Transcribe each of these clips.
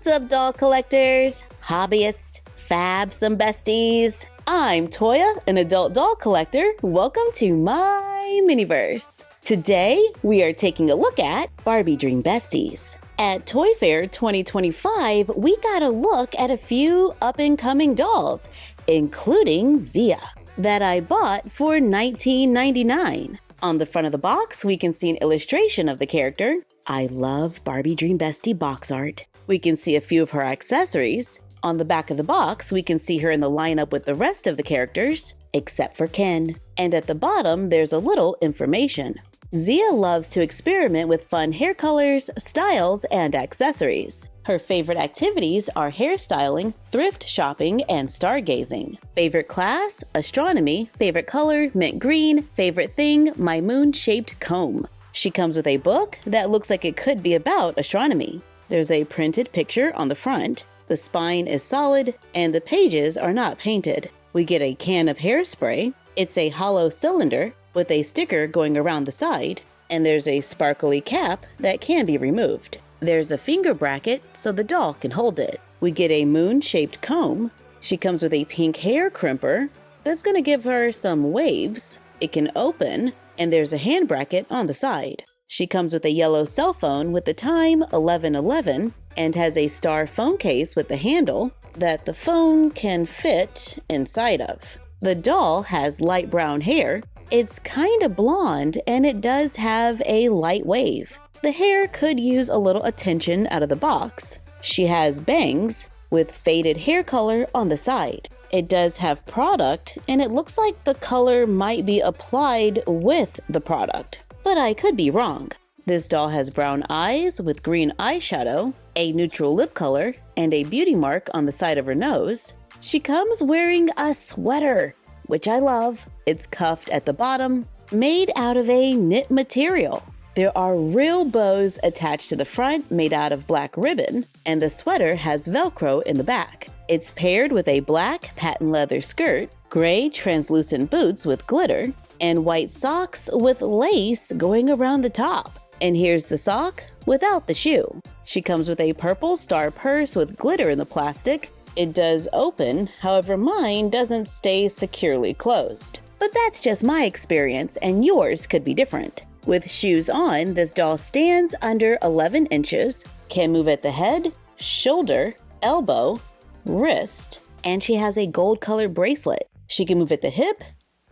What's up, doll collectors, hobbyists, fabsome besties? I'm Toya, an adult doll collector. Welcome to my miniverse. Today, we are taking a look at Barbie Dream Besties. At Toy Fair 2025, we got a look at a few up-and-coming dolls, including Zia, that I bought for $19.99. On the front of the box, we can see an illustration of the character. I love Barbie Dream Bestie box art. We can see a few of her accessories. On the back of the box, we can see her in the lineup with the rest of the characters, except for Ken. And at the bottom, there's a little information. Zia loves to experiment with fun hair colors, styles, and accessories. Her favorite activities are hairstyling, thrift shopping, and stargazing. Favorite class? Astronomy. Favorite color? Mint green. Favorite thing? My moon-shaped comb. She comes with a book that looks like it could be about astronomy. There's a printed picture on the front. The spine is solid, and the pages are not painted. We get a can of hairspray. It's a hollow cylinder with a sticker going around the side, and there's a sparkly cap that can be removed. There's a finger bracket so the doll can hold it. We get a moon-shaped comb. She comes with a pink hair crimper that's going to give her some waves. It can open, and there's a hand bracket on the side. She comes with a yellow cell phone with the time 11:11 and has a star phone case with the handle that the phone can fit inside of. The doll has light brown hair. It's kind of blonde, and it does have a light wave. The hair could use a little attention out of the box. She has bangs with faded hair color on the side. It does have product, and it looks like the color might be applied with the product, but I could be wrong. This doll has brown eyes with green eyeshadow, a neutral lip color, and a beauty mark on the side of her nose. She comes wearing a sweater, which I love. It's cuffed at the bottom, made out of a knit material. There are real bows attached to the front made out of black ribbon, and the sweater has Velcro in the back. It's paired with a black patent leather skirt, gray translucent boots with glitter, and white socks with lace going around the top. And here's the sock without the shoe. She comes with a purple star purse with glitter in the plastic. It does open, however mine doesn't stay securely closed. But that's just my experience, and yours could be different. With shoes on, this doll stands under 11 inches, can move at the head, shoulder, elbow, wrist, and she has a gold-colored bracelet. She can move at the hip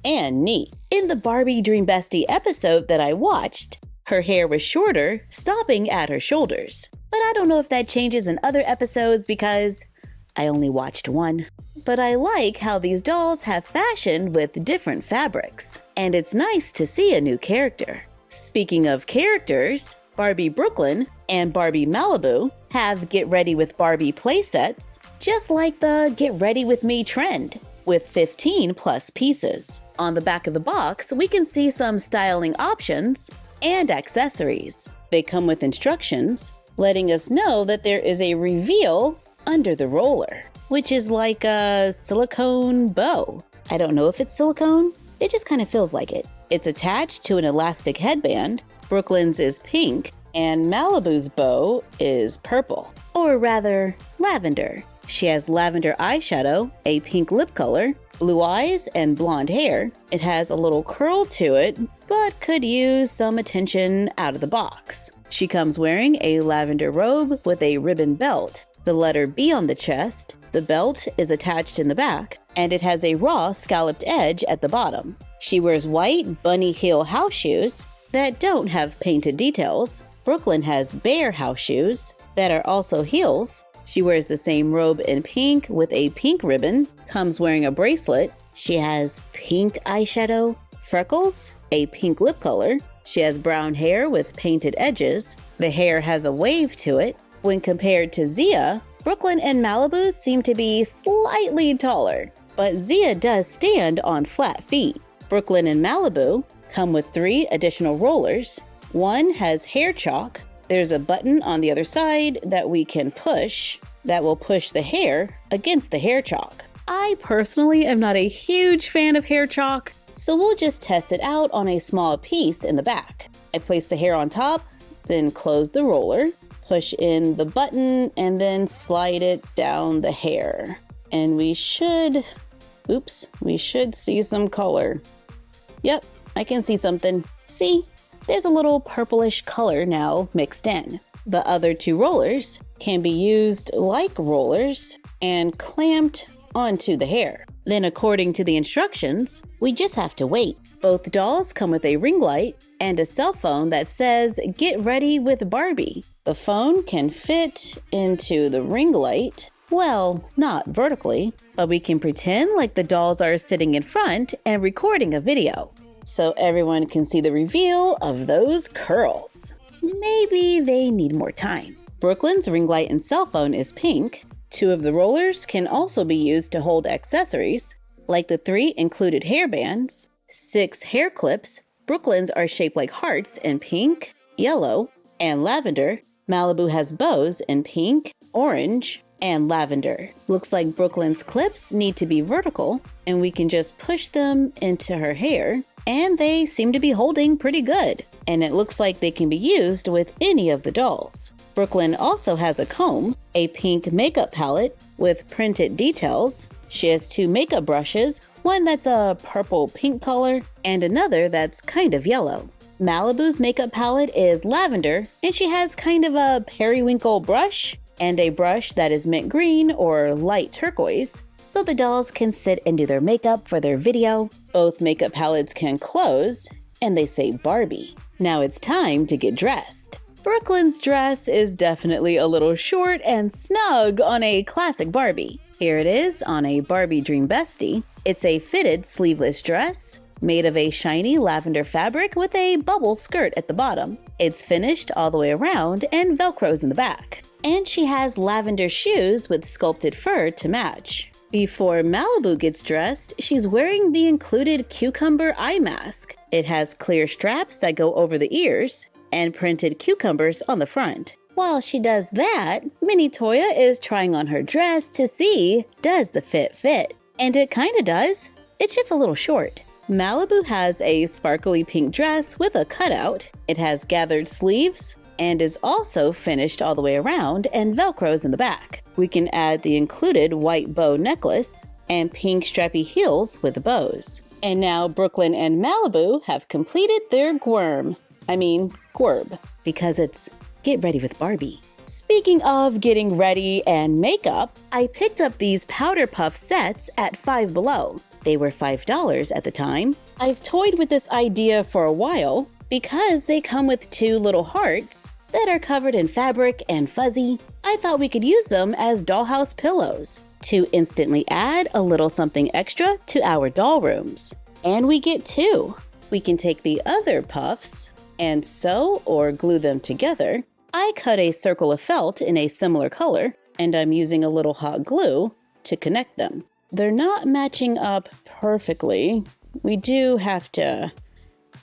and knee. In the Barbie Dream Bestie episode that I watched, her hair was shorter, stopping at her shoulders. But I don't know if that changes in other episodes because I only watched one. But I like how these dolls have fashion with different fabrics, and it's nice to see a new character. Speaking of characters, Barbie Brooklyn and Barbie Malibu have Get Ready with Barbie playsets, just like the Get Ready with Me trend, with 15 plus pieces. On the back of the box, we can see some styling options and accessories. They come with instructions, letting us know that there is a reveal under the roller, which is like a silicone bow. I don't know if it's silicone, it just kind of feels like it. It's attached to an elastic headband. Brooklyn's is pink, and Malibu's bow is purple, or rather, lavender. She has lavender eyeshadow, a pink lip color, blue eyes, and blonde hair. It has a little curl to it, but could use some attention out of the box. She comes wearing a lavender robe with a ribbon belt, the letter B on the chest. The belt is attached in the back, and it has a raw scalloped edge at the bottom. She wears white bunny heel house shoes that don't have painted details. Brooklyn has bear house shoes that are also heels. She wears the same robe in pink with a pink ribbon, comes wearing a bracelet. She has pink eyeshadow, freckles, a pink lip color. She has brown hair with painted edges. The hair has a wave to it. When compared to Zia, Brooklyn and Malibu seem to be slightly taller, but Zia does stand on flat feet. Brooklyn and Malibu come with 3 additional rollers. One has hair chalk. There's a button on the other side that we can push that will push the hair against the hair chalk. I personally am not a huge fan of hair chalk, so we'll just test it out on a small piece in the back. I place the hair on top, then close the roller, push in the button and then slide it down the hair. And we should see some color. Yep, I can see something. See, there's a little purplish color now mixed in. The other 2 rollers can be used like rollers and clamped onto the hair. Then according to the instructions, we just have to wait. Both dolls come with a ring light and a cell phone that says, "Get ready with Barbie." The phone can fit into the ring light. Well, not vertically, but we can pretend like the dolls are sitting in front and recording a video, so everyone can see the reveal of those curls. Maybe they need more time. Brooklyn's ring light and cell phone is pink. 2 of the rollers can also be used to hold accessories, like the 3 included hairbands, 6 hair clips. Brooklyn's are shaped like hearts in pink, yellow, and lavender. Malibu has bows in pink, orange, and lavender. Looks like Brooklyn's clips need to be vertical, and we can just push them into her hair, and they seem to be holding pretty good. And it looks like they can be used with any of the dolls. Brooklyn also has a comb, a pink makeup palette with printed details. She has 2 makeup brushes, one that's a purple-pink color and another that's kind of yellow. Malibu's makeup palette is lavender, and she has kind of a periwinkle brush and a brush that is mint green or light turquoise, so the dolls can sit and do their makeup for their video. Both makeup palettes can close, and they say Barbie. Now it's time to get dressed. Brooklyn's dress is definitely a little short and snug on a classic Barbie. Here it is on a Barbie Dream Bestie. It's a fitted sleeveless dress made of a shiny lavender fabric with a bubble skirt at the bottom. It's finished all the way around and Velcros in the back. And she has lavender shoes with sculpted fur to match. Before Malibu gets dressed, she's wearing the included cucumber eye mask. It has clear straps that go over the ears and printed cucumbers on the front. While she does that, Mini Toya is trying on her dress to see, does the fit? And it kinda does. It's just a little short. Malibu has a sparkly pink dress with a cutout. It has gathered sleeves and is also finished all the way around and Velcros in the back. We can add the included white bow necklace and pink strappy heels with the bows. And now Brooklyn and Malibu have completed their GRWM, because it's Get Ready with Barbie. Speaking of getting ready and makeup, I picked up these powder puff sets at Five Below. They were $5 at the time. I've toyed with this idea for a while because they come with 2 little hearts that are covered in fabric and fuzzy. I thought we could use them as dollhouse pillows to instantly add a little something extra to our doll rooms. And we get 2. We can take the other puffs and sew or glue them together. I cut a circle of felt in a similar color, and I'm using a little hot glue to connect them. They're not matching up perfectly. We do have to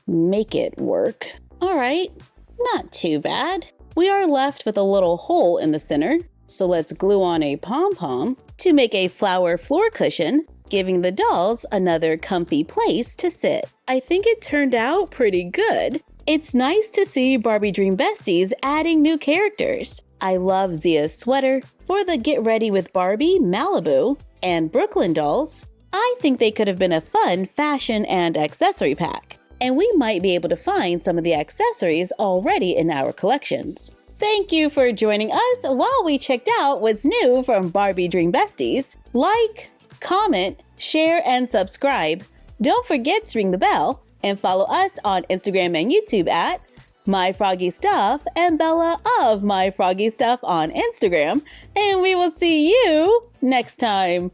make it work. All right, not too bad. We are left with a little hole in the center, so let's glue on a pom-pom to make a flower floor cushion, giving the dolls another comfy place to sit. I think it turned out pretty good. It's nice to see Barbie Dream Besties adding new characters. I love Zia's sweater. For the Get Ready with Barbie, Malibu, and Brooklyn dolls, I think they could have been a fun fashion and accessory pack. And we might be able to find some of the accessories already in our collections. Thank you for joining us while we checked out what's new from Barbie Dream Besties. Like, comment, share, and subscribe. Don't forget to ring the bell and follow us on Instagram and YouTube at MyFroggyStuff and Bella of MyFroggyStuff on Instagram. And we will see you next time.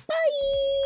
Bye!